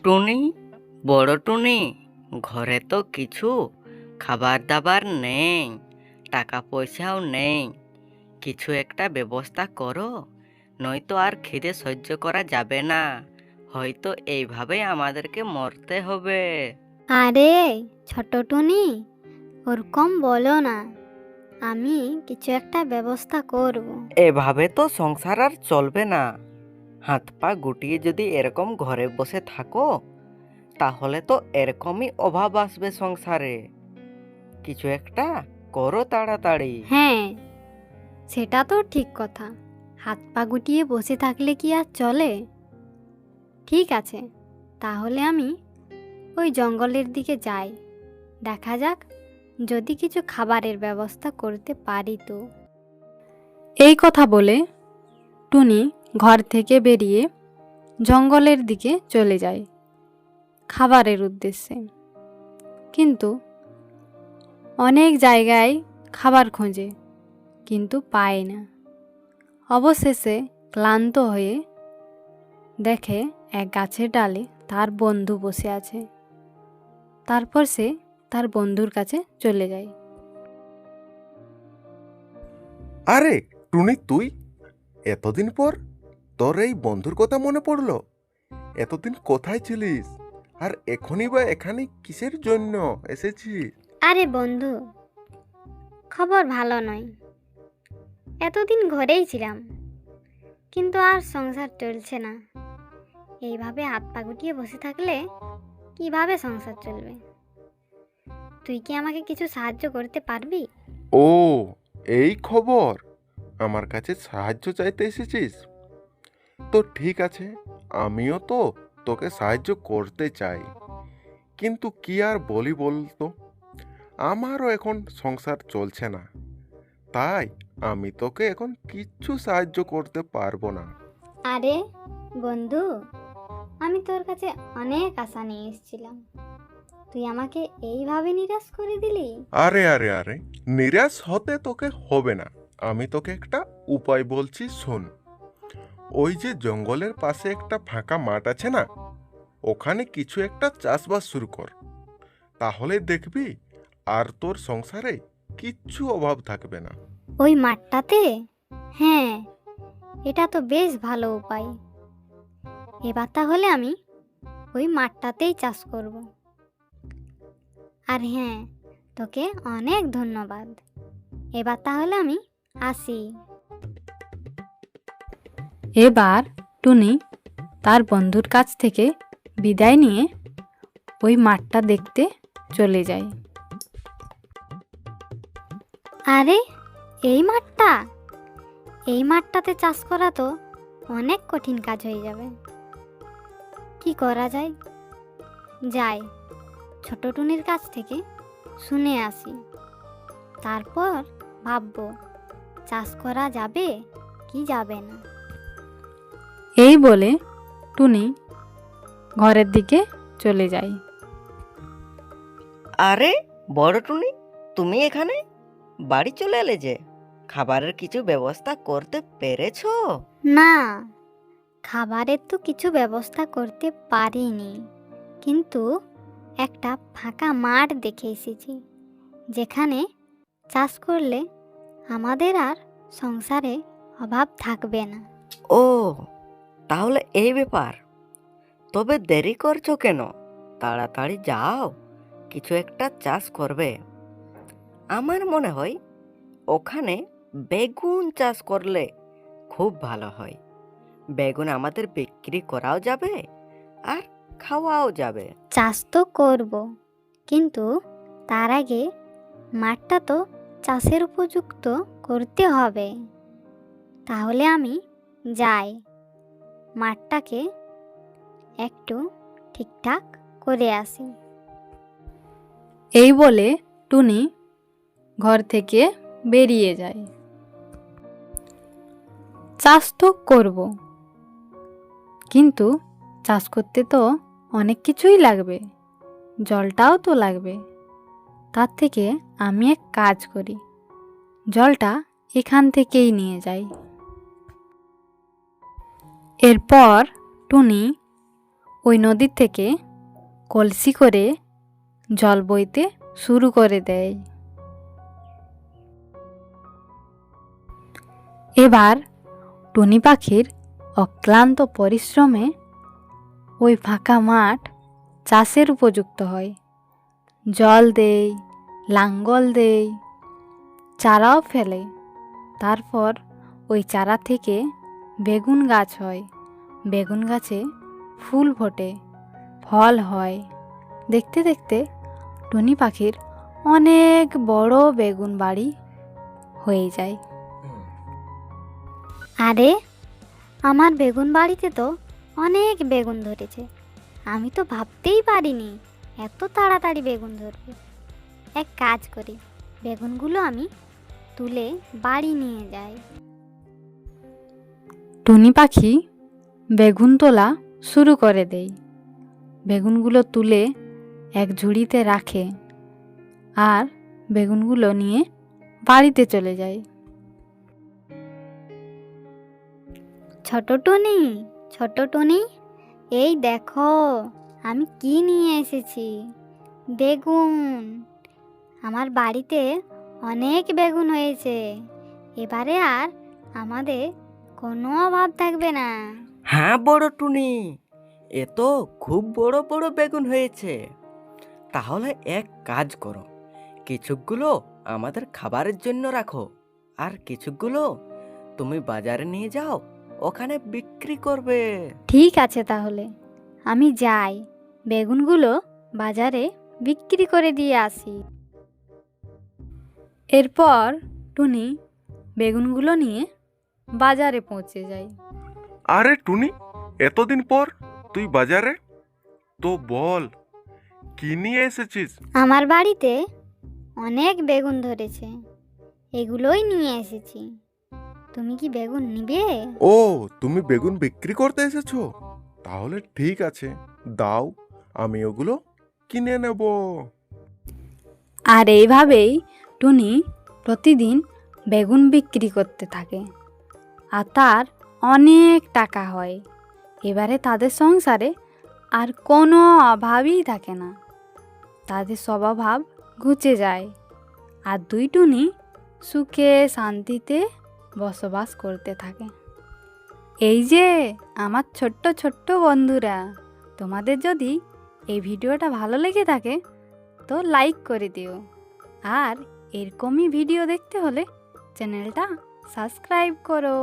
টুনি, বড় টুনি, ঘরে তো কিছু খাবার দাবার নেই, টাকা পয়সাও নেই। কিছু একটা ব্যবস্থা করো, নয়তো আর খিদে সহ্য করা যাবে না। হয়তো এইভাবেই আমাদেরকে মরতে হবে। আরে ছোট টুনি, ওরকম বলো না। আমি কিছু একটা ব্যবস্থা করব। এভাবে তো সংসার আর চলবে না। হাত পা গুটিয়ে যদি এরকম ঘরে বসে থাকো, তাহলে তো এরকমই অভাব আসবে সংসারে। কিছু একটা করো তাড়াতাড়ি। হ্যাঁ, সেটা তো ঠিক কথা। হাত পা গুটিয়ে বসে থাকলে কি আর চলে? ঠিক আছে, তাহলে আমি ওই জঙ্গলের দিকে যাই। দেখা যাক যদি কিছু খাবারের ব্যবস্থা করতে পারি তো। এই কথা বলে টুনি ঘর থেকে বেরিয়ে জঙ্গলের দিকে চলে যায় খাবারের উদ্দেশ্যে। কিন্তু অনেক জায়গায় খাবার খোঁজে, কিন্তু পায় না। অবশেষে ক্লান্ত হয়ে দেখে এক গাছের ডালে তার বন্ধু বসে আছে। তারপর সে তার বন্ধুর কাছে চলে যায়। আরে টুনি, তুই এতদিন পর তোর এই বন্ধুর কথা মনে পড়লো? এতদিন কোথায় ছিলিস? আর এখনই বা এখানে কিসের জন্য এসেছিস? আরে বন্ধু, খবর ভালো নয়। এতদিন ঘরেই ছিলাম, কিন্তু আর সংসার চলছে না। এইভাবে হাত পা গুটিয়ে বসে থাকলে কিভাবে সংসার চলবে? তুই কি আমাকে কিছু সাহায্য করতে পারবি? ও, এই খবর! আমার কাছে সাহায্য চাইতে এসেছিস? তো ঠিক আছে, আমিও তো তোকে সাহায্য করতে চাই, কিন্তু কি আর বলি বলতো, আমারও এখন সংসার চলছে না, তাই আমি তোকে এখন কিচ্ছু সাহায্য করতে পারবো না। আরে বন্ধু, আমি তোর কাছে অনেক আশা নিয়ে এসেছিলাম, তুই আমাকে এইভাবে নিরাশ করে দিলি? আরে আরে আরে, নিরাশ হতে তোকে হবে না। আমি তোকে একটা উপায় বলছি, শোন। ওই যে জঙ্গলের পাশে একটা ফাঁকা মাঠ আছে না, ওখানে কিছু একটা চাষবাস শুরু কর। তাহলে দেখবি আর তোর সংসারে কিচ্ছু অভাব থাকবে না। ওই মাঠটাতে? হ্যাঁ, এটা তো বেশ ভালো উপায়। এবার তাহলে আমি ওই মাঠটাতেই চাষ করব। আর হ্যাঁ, তোকে অনেক ধন্যবাদ। এবার তাহলে আমি আসি। এবার টুনি তার বন্ধুর কাছ থেকে বিদায় নিয়ে ওই মাঠটা দেখতে চলে যায়। আরে এই মাঠটা, এই মাঠটাতে চাষ করা তো অনেক কঠিন কাজ হয়ে যাবে। কি করা যায়? যাই, ছোট টুনির কাছ থেকে শুনে আসি, তারপর ভাববো চাষ করা যাবে কি যাবে না। এই বলে টুনি ঘরের দিকে চলে যায়। আরে বড় টুনি, তুমি এখানে? বাড়ি চলে এলে যে? খাবারের কিছু ব্যবস্থা করতে পেরেছো? না, খাবারের তো কিছু ব্যবস্থা করতে পারিনি, কিন্তু একটা ফাঁকা মাঠ দেখে এসেছি, যেখানে চাষ করলে আমাদের আর সংসারে অভাব থাকবে না। ও, তাহলে এই ব্যাপার। তবে দেরি করছো কেন? তাড়াতাড়ি যাও, কিছু একটা চাষ করবে। আমার মনে হয় ওখানে বেগুন চাষ করলে খুব ভালো হয়। বেগুন আমাদের বিক্রি করাও যাবে আর খাওয়াও যাবে। চাষ তো করব, কিন্তু তার আগে মাঠটা তো চাষের উপযুক্ত করতে হবে। তাহলে আমি যাই, মাঠটাকে একটু ঠিকঠাক করে আসি। এই বলে টুনি ঘর থেকে বেরিয়ে যায়। চাষ তো করব, কিন্তু চাষ করতে তো অনেক কিছুই লাগবে, জলটাও তো লাগবে। তার থেকে আমি এক কাজ করি, জলটা এখান থেকেই নিয়ে যাই। এরপর টুনি ওই নদীর থেকে কলসি করে জল বইতে শুরু করে দেয়। এবার টুনি পাখির অক্লান্ত পরিশ্রমে ওই ফাঁকা মাঠ চাষের উপযুক্ত হয়। জল দেয়, লাঙ্গল দেয়, চারাও ফেলে। তারপর ওই চারা থেকে বেগুন গাছ হয়। বেগুন গাছে ফুল ফোটে, ফল হয়। দেখতে দেখতে টুনি পাখির অনেক বড় বেগুন বাড়ি হয়ে যায়। আরে, আমার বেগুন বাড়িতে তো অনেক বেগুন ধরেছে। আমি তো ভাবতেই পারিনি এত তাড়াতাড়ি বেগুন ধরবে। এক কাজ করি, বেগুনগুলো আমি তুলে বাড়ি নিয়ে যাই। টুনি পাখি বেগুন তোলা শুরু করে দেয়। বেগুনগুলো তুলে এক ঝুড়িতে রাখে আর বেগুনগুলো নিয়ে বাড়িতে চলে যায়। ছোট টুনি, এই দেখো আমি কি নিয়ে এসেছি। বেগুন। আমার বাড়িতে অনেক বেগুন হয়েছে। এবারে আর আমাদের কোনো অভাব থাকবে না। হ্যাঁ বড় টুনি, এ তো খুব বড় বড় বেগুন হয়েছে। তাহলে এক কাজ করো, কিছুগুলো আমাদের খাবারের জন্য রাখো, আর কিছুগুলো তুমি বাজারে নিয়ে যাও, ওখানে বিক্রি করবে। ঠিক আছে, তাহলে আমি যাই, বেগুনগুলো বাজারে বিক্রি করে দিয়ে আসি। এরপর টুনি বেগুনগুলো নিয়ে বাজারে পৌঁছে যায়। আরে টুনি, এতদিন পর তুই বাজারে? তো বল, কি নিয়ে এসেছিস? আমার বাড়িতে অনেক বেগুন ধরেছে, এগুলোই নিয়ে এসেছি। তুমি কি বেগুন নিবে? ও, তুমি বেগুন বিক্রি করতে এসেছো? তাহলে ঠিক আছে, দাও, আমি ওগুলো কিনে নেব। আর এইভাবেই টুনি প্রতিদিন বেগুন বিক্রি করতে থাকে আর তার অনেক টাকা হয়। এবারে তাদের সংসারে আর কোনো অভাবই থাকে না। তাদের সব অভাব ঘুচে যায় আর দুই টুনি সুখে শান্তিতে বসবাস করতে থাকে। এই যে আমার ছোট্ট ছোট্ট বন্ধুরা, তোমাদের যদি এই ভিডিওটা ভালো লেগে থাকে তো লাইক করে দিও, আর এরকমই ভিডিও দেখতে হলে চ্যানেলটা সাবস্ক্রাইব করো।